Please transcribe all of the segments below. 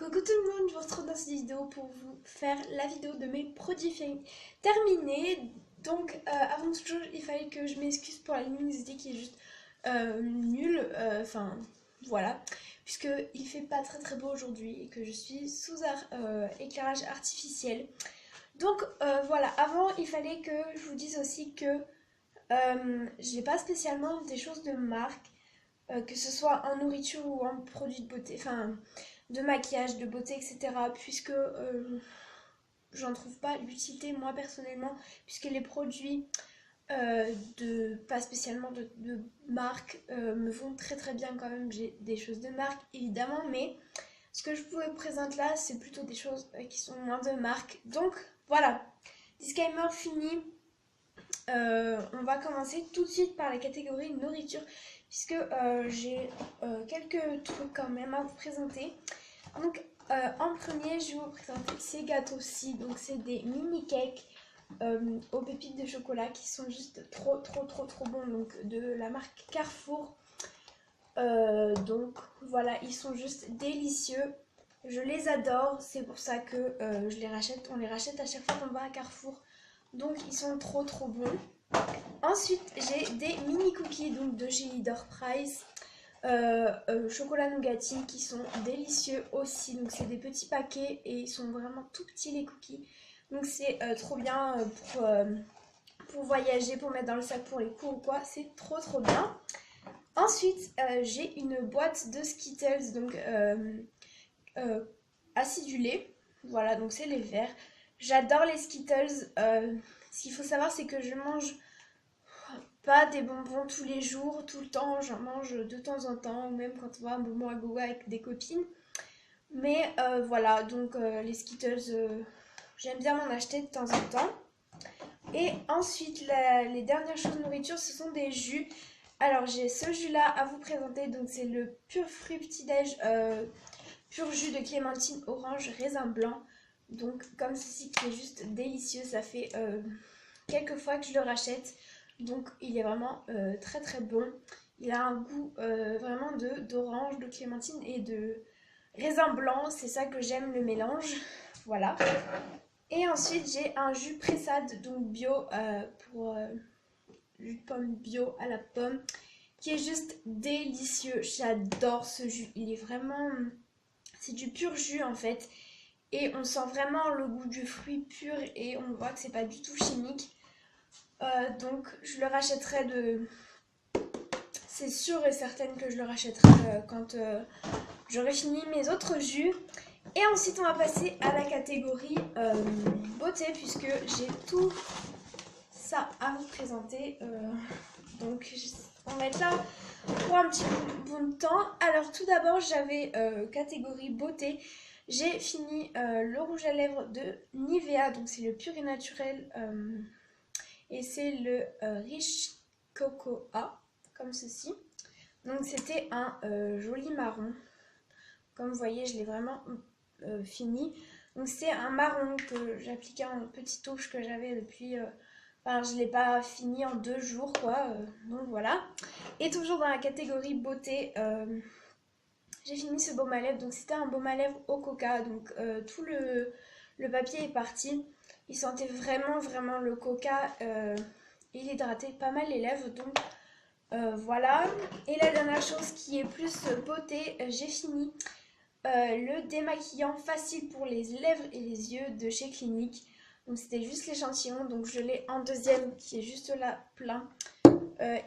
Coucou tout le monde, je vous retrouve dans cette vidéo pour vous faire la vidéo de mes produits terminés. Donc avant toute chose, il fallait que je m'excuse pour la luminosité qui est juste nulle, enfin voilà, puisqu'il fait pas très beau aujourd'hui et que je suis sous éclairage artificiel. Donc voilà, avant il fallait que je vous dise aussi que j'ai pas spécialement des choses de marque, que ce soit en nourriture ou en produits de beauté, enfin de maquillage, de beauté, etc. Puisque j'en trouve pas l'utilité moi personnellement, puisque les produits pas spécialement de marque me vont très bien quand même. J'ai des choses de marque évidemment, mais ce que je vous présente là, c'est plutôt des choses qui sont moins de marque. Donc voilà, disclaimer fini. On va commencer tout de suite par la catégorie nourriture, puisque j'ai quelques trucs quand même à vous présenter. Donc en premier, je vais vous présenter ces gâteaux-ci. Donc c'est des mini cakes aux pépites de chocolat qui sont juste trop bons. Donc de la marque Carrefour. Donc voilà, ils sont juste délicieux. Je les adore, c'est pour ça que je les rachète. On les rachète à chaque fois qu'on va à Carrefour. Donc ils sont trop bons. Ensuite, j'ai des mini cookies donc de chez Leader Price. Chocolat nougatine qui sont délicieux aussi. Donc c'est des petits paquets et ils sont vraiment tout petits les cookies. Donc c'est trop bien pour voyager, pour mettre dans le sac pour les cours ou quoi. C'est trop bien. Ensuite, j'ai une boîte de Skittles donc acidulés. Voilà, donc c'est les verts. J'adore les Skittles. Ce qu'il faut savoir, c'est que je mange pas des bonbons tous les jours, tout le temps, j'en mange de temps en temps, ou même quand on va un bonbon à gogo avec des copines. Mais voilà, donc les Skittles, j'aime bien m'en acheter de temps en temps. Et ensuite, les dernières choses nourriture, ce sont des jus. Alors j'ai ce jus là à vous présenter, donc c'est le pur fruit petit-déj, pur jus de clémentine, orange, raisin blanc. Donc comme ceci qui est juste délicieux, ça fait quelques fois que je le rachète. Donc il est vraiment très bon. Il a un goût vraiment d'orange, de clémentine et de raisin blanc. C'est ça que j'aime, le mélange. Voilà. Et ensuite j'ai un jus pressade, donc bio, pour jus de pomme bio à la pomme, qui est juste délicieux. J'adore ce jus. Il est vraiment... C'est du pur jus en fait. Et on sent vraiment le goût du fruit pur et on voit que c'est pas du tout chimique. Donc je le rachèterai de... C'est sûr et certain que je le rachèterai quand j'aurai fini mes autres jus. Et ensuite on va passer à la catégorie beauté, puisque j'ai tout ça à vous présenter. Donc on va être là pour un petit bout de temps. Alors tout d'abord j'avais catégorie beauté. J'ai fini le rouge à lèvres de Nivea, donc c'est le pur et naturel. Et c'est le Rich Cocoa, comme ceci. Donc c'était un joli marron. Comme vous voyez, je l'ai vraiment fini. Donc c'est un marron que j'appliquais en petite touche que j'avais depuis... Enfin, je ne l'ai pas fini en 2 jours, quoi. Donc voilà. Et toujours dans la catégorie beauté, j'ai fini ce baume à lèvres. Donc c'était un baume à lèvres au coca. Donc tout le papier est parti. Il sentait vraiment le coca. Il hydratait pas mal les lèvres. Donc voilà. Et la dernière chose qui est plus beauté, j'ai fini le démaquillant facile pour les lèvres et les yeux de chez Clinique. Donc c'était juste l'échantillon. Donc je l'ai en deuxième qui est juste là plein.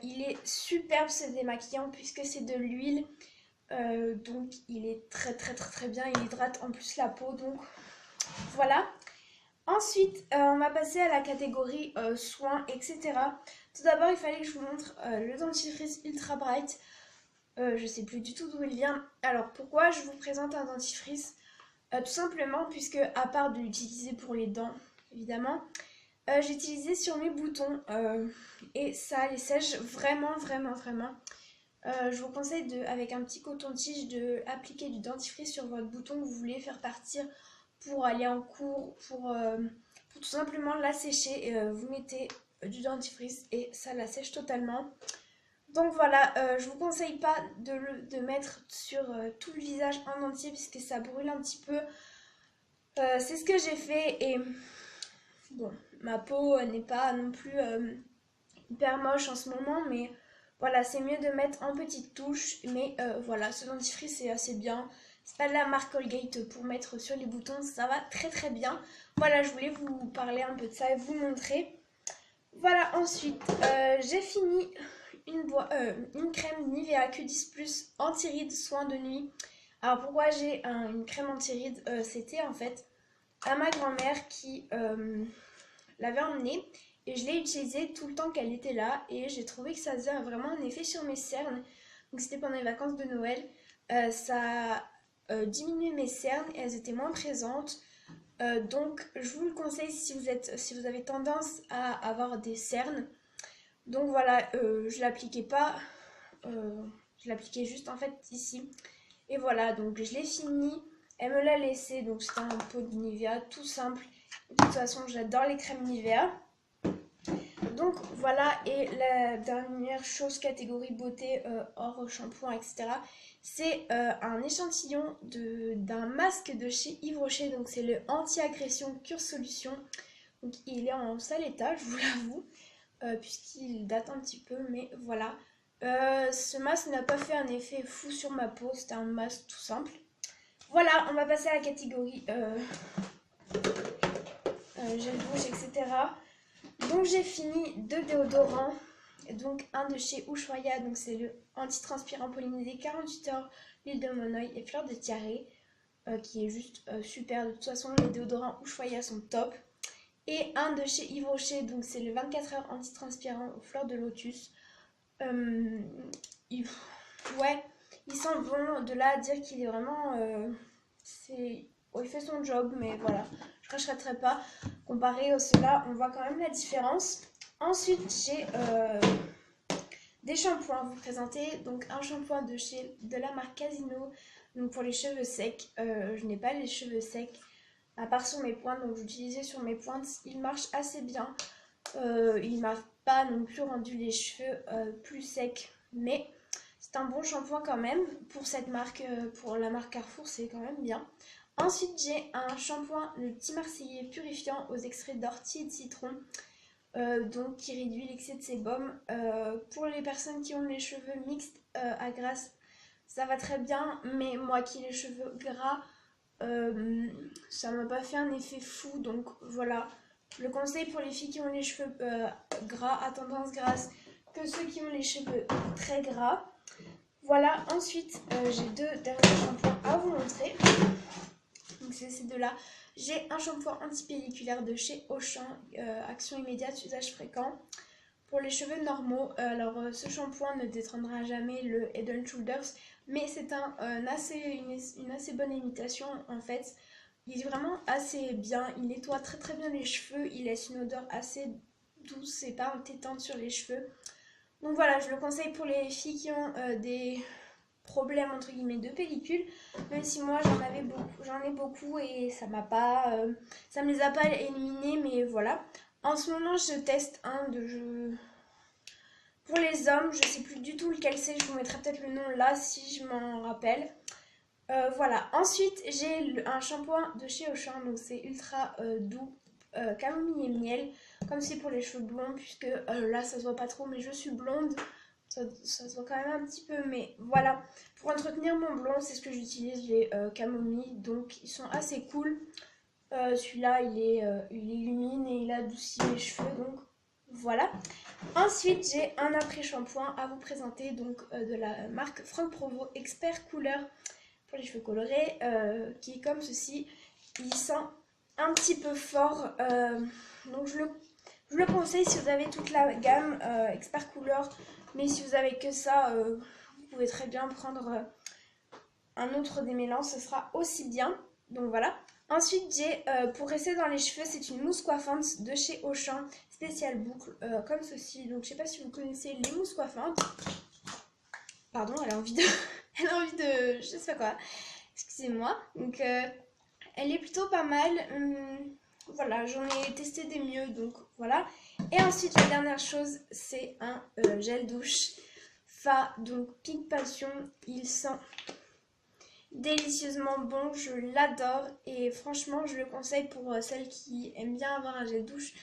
Il est superbe ce démaquillant puisque c'est de l'huile. Donc il est très bien. Il hydrate en plus la peau. Donc voilà. Ensuite, on va passer à la catégorie soins, etc. Tout d'abord, il fallait que je vous montre le dentifrice Ultra Bright. Je sais plus du tout d'où il vient. Alors, pourquoi je vous présente un dentifrice? Tout simplement, puisque à part de l'utiliser pour les dents, évidemment, j'ai utilisé sur mes boutons et ça les sèche vraiment. Je vous conseille, avec un petit coton-tige, de appliquer du dentifrice sur votre bouton que vous voulez faire partir pour aller en cours, pour tout simplement la sécher. Vous mettez du dentifrice et ça la sèche totalement. Donc voilà, je vous conseille pas de mettre sur tout le visage en entier puisque ça brûle un petit peu. C'est ce que j'ai fait et bon, ma peau n'est pas non plus hyper moche en ce moment, mais voilà, c'est mieux de mettre en petites touches. Mais voilà, ce dentifrice c'est assez bien. C'est pas de la marque Colgate pour mettre sur les boutons, ça va très très bien. Voilà, je voulais vous parler un peu de ça et vous montrer. Voilà, ensuite, j'ai fini une crème Nivea Q10 Plus anti-rides soin de nuit. Alors pourquoi j'ai une crème anti-rides, c'était en fait à ma grand-mère qui l'avait emmenée et je l'ai utilisée tout le temps qu'elle était là et j'ai trouvé que ça faisait vraiment un effet sur mes cernes. Donc c'était pendant les vacances de Noël. Ça a diminué mes cernes et elles étaient moins présentes. Donc je vous le conseille si vous avez tendance à avoir des cernes. Donc voilà, je l'appliquais pas, je l'appliquais juste en fait ici. Et voilà, donc je l'ai fini. Elle me l'a laissé, donc c'était un pot de Nivea tout simple. De toute façon, j'adore les crèmes Nivea. Donc voilà, et la dernière chose catégorie beauté hors shampoing, etc. C'est un échantillon d'un masque de chez Yves Rocher. Donc c'est le anti-agression Cure Solution. Donc il est en sale état, je vous l'avoue, puisqu'il date un petit peu, mais voilà. Ce masque n'a pas fait un effet fou sur ma peau, c'était un masque tout simple. Voilà, on va passer à la catégorie gel douche, etc. Donc j'ai fini 2 déodorants. Donc un de chez Ushuaïa, donc c'est le anti-transpirant pollinisé 48 heures, l'huile de monoï et fleur de tiare, qui est juste super. De toute façon, les déodorants Ushuaïa sont top. Et un de chez Yves Rocher, donc c'est le 24 heures anti-transpirant aux fleurs de lotus. Il sent bon. De là à dire qu'il est vraiment... il fait son job, mais voilà, je ne rachèterai pas. Comparé à cela, on voit quand même la différence. Ensuite, j'ai des shampoings à vous présenter. Donc un shampoing de la marque Casino, donc pour les cheveux secs. Je n'ai pas les cheveux secs, à part sur mes pointes, donc j'utilisais sur mes pointes. Il marche assez bien. Il m'a pas non plus rendu les cheveux plus secs, mais c'est un bon shampoing quand même pour cette marque, pour la marque Carrefour, c'est quand même bien. Ensuite, j'ai un shampoing, le Petit Marseillais purifiant aux extraits d'ortie et de citron, donc qui réduit l'excès de sébum. Pour les personnes qui ont les cheveux mixtes à grasse, ça va très bien, mais moi qui ai les cheveux gras, ça m'a pas fait un effet fou, donc voilà. Le conseil pour les filles qui ont les cheveux gras, à tendance grasse, que ceux qui ont les cheveux très gras. Voilà, ensuite j'ai 2 derniers shampoings à vous montrer. Donc c'est ces deux-là. J'ai un shampoing antipelliculaire de chez Auchan, action immédiate, usage fréquent. Pour les cheveux normaux, alors ce shampoing ne détrônera jamais le Head & Shoulders, mais c'est une assez bonne imitation en fait. Il est vraiment assez bien, il nettoie très très bien les cheveux, il laisse une odeur assez douce et pas entêtante sur les cheveux. Donc voilà, je le conseille pour les filles qui ont des problèmes entre guillemets de pellicule, même si moi j'en ai beaucoup et ça me les a pas éliminés, mais voilà. En ce moment, je teste pour les hommes, je sais plus du tout lequel c'est, je vous mettrai peut-être le nom là si je m'en rappelle. Voilà, ensuite j'ai un shampoing de chez Auchan, donc c'est ultra doux, camomille et miel, comme c'est pour les cheveux blonds, puisque là ça se voit pas trop, mais je suis blonde, ça se voit quand même un petit peu, mais voilà. Pour entretenir mon blond, c'est ce que j'utilise, les camomilles, donc ils sont assez cool. Celui-là il illumine et il adoucit les cheveux, donc voilà. Ensuite j'ai un après-shampoing à vous présenter, donc de la marque Franck Provo Expert Couleur pour les cheveux colorés, qui est comme ceci. Il sent un petit peu fort, donc je le conseille si vous avez toute la gamme Expert Couleur, mais si vous avez que ça, vous pouvez très bien prendre un autre démêlant, ce sera aussi bien. Donc voilà. Ensuite, j'ai pour rester dans les cheveux, c'est une mousse coiffante de chez Auchan, spéciale boucle, comme ceci. Donc je sais pas si vous connaissez les mousses coiffantes. Pardon, elle a envie de, elle a envie de, je sais pas quoi. Excusez-moi. Donc elle est plutôt pas mal. Voilà, j'en ai testé des mieux, donc voilà. Et ensuite, la dernière chose, c'est un gel douche Fa, donc Pink Passion. Il sent délicieusement bon, je l'adore et franchement je le conseille pour celles qui aiment bien avoir un gel douche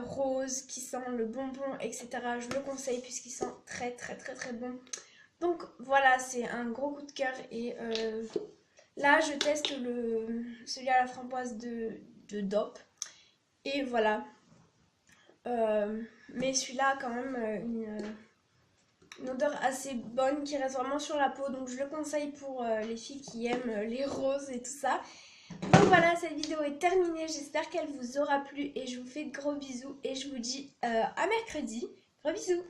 rose, qui sent le bonbon, etc. Je le conseille puisqu'il sent très très très très bon. Donc voilà, c'est un gros coup de cœur et là je teste celui à la framboise de Dop et voilà. Mais celui-là a quand même une odeur assez bonne qui reste vraiment sur la peau, donc je le conseille pour les filles qui aiment les roses et tout ça. Donc voilà, cette vidéo est terminée, j'espère qu'elle vous aura plu et je vous fais de gros bisous et je vous dis à mercredi. Gros bisous.